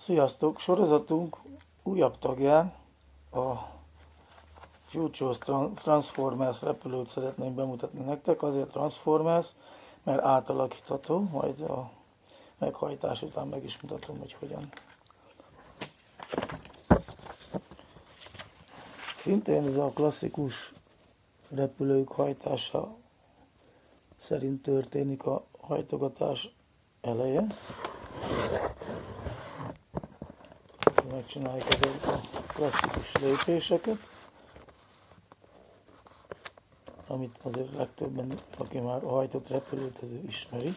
Sziasztok! Sorozatunk újabb tagján, a Futures Transformers repülőt szeretném bemutatni nektek. Azért Transformers, mert átalakítható, majd a meghajtás után meg is mutatom, hogy hogyan. Szintén ez a klasszikus repülők hajtása szerint történik a hajtogatás eleje. Megcsináljuk ezeket a klasszikus lépéseket, amit azért legtöbben, aki már hajtott repülőt, az ismeri.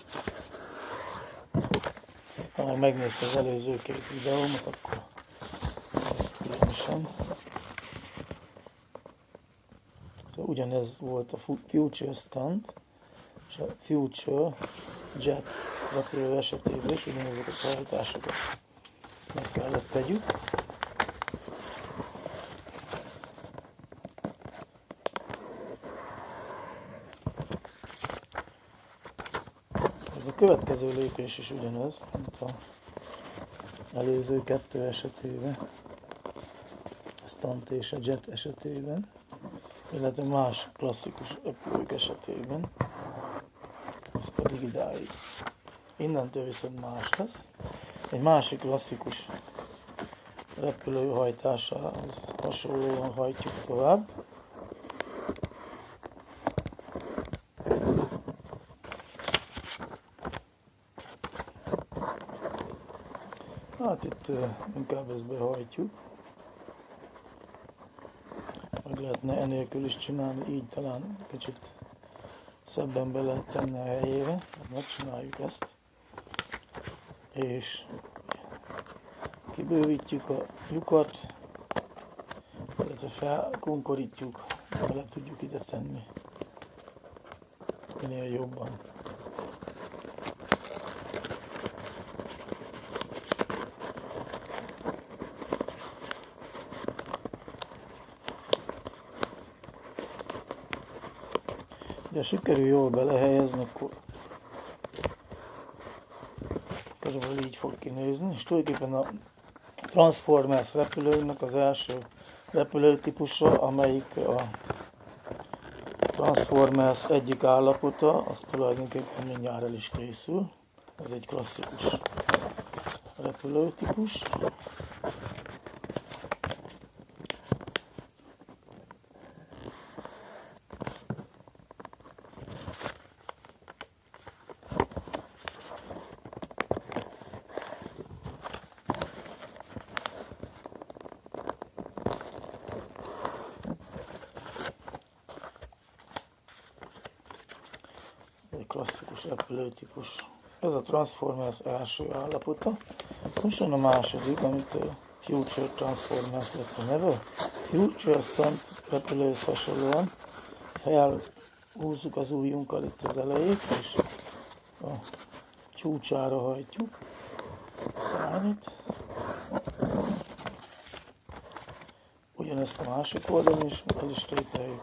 Ha már megnézte az előző két videómat, akkor különösen. Szóval ugyanez volt a Future Stunt, és a Future Jet repülő esetében is ugyanezeket a hajtásokat meg kellett tegyük. Ez a következő lépés is ugyanaz, mint az előző kettő esetében, a Stunt és a Jet esetében, illetve más klasszikus repülők esetében, ez pedig idáig. Innentől viszont más lesz. Egy másik klasszikus repülő hajtásához hasonlóan hajtjuk tovább. Hát itt inkább ezt behajtjuk. Meg lehetne enélkül is csinálni, így talán kicsit szebben be lehet tenni a helyére. Megcsináljuk ezt. És kibővítjük a lyukat, illetve felkonkorítjuk, bele tudjuk ide tenni minél jobban. De sikerül jól belehelyezni, akkor körülbelül így fog kinézni, és tulajdonképpen a Transformers repülőnek az első repülőtípusa, amelyik a Transformers egyik állapota, az tulajdonképpen mindjárt el is készül. Ez egy klasszikus repülőtípus. Egy klasszikus repülőtípus. Ez a Transformers első állapota. Most jön a második, amit a Future Transformers lett a neve. Future Stunt repülőhöz hasonlóan felhúzzuk az ujjunkkal itt az elejét, és a csúcsára hajtjuk a szárnyat. Ugyanezt a másik oldalon is elistételjük.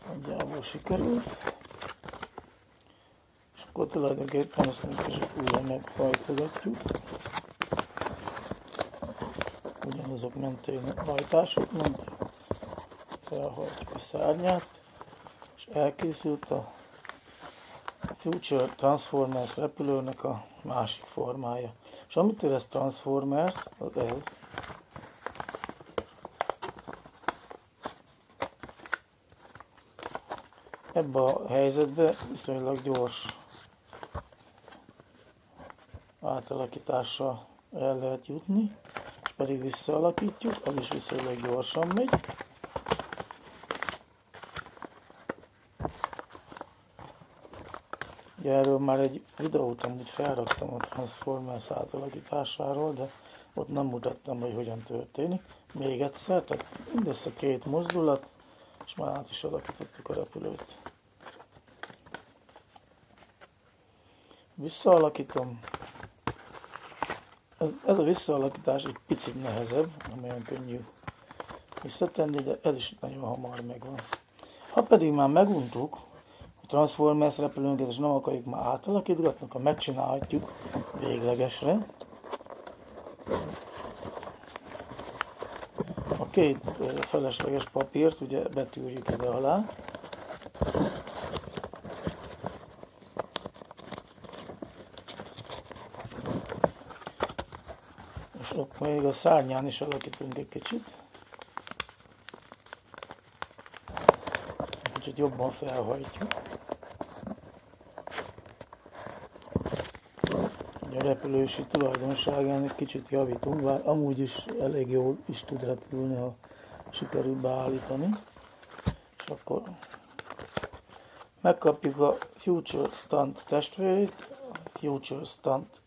Nagyjából sikerült, és akkor tulajdonképpen ezt még kicsit újra meghajtogatjuk. Ugyanazok mentén a hajtások mentén felhajtjuk a szárnyát, és elkészült a Future Transformers repülőnek a másik formája. És amitől ez Transformers, az ez. Ebben a helyzetben viszonylag gyors átalakítással el lehet jutni, és pedig visszaalakítjuk, az is viszonylag gyorsan megy. Ugye erről már egy videót amúgy felraktam a Transformers átalakításáról, de ott nem mutattam, hogy hogyan történik. Még egyszer, tehát mindössze két mozdulat, és már át is alakítottuk a repülőt. Visszaalakítom, ez a visszaalakítás egy picit nehezebb, nem olyan könnyű visszatenni, de ez is nagyon hamar megvan. Ha pedig már meguntuk a Transformers repülőnket, és nem akarjuk már átalakítgatni, akkor megcsinálhatjuk véglegesre. A két felesleges papírt ugye betűrjük ide alá. És akkor még a szárnyán is alakítunk egy kicsit. Kicsit jobban felhajtjuk. A repülési tulajdonságán egy kicsit javítunk, bár amúgy is elég jól is tud repülni, ha sikerül beállítani. És akkor megkapjuk a Future Stunt testvérét, a Future Stunt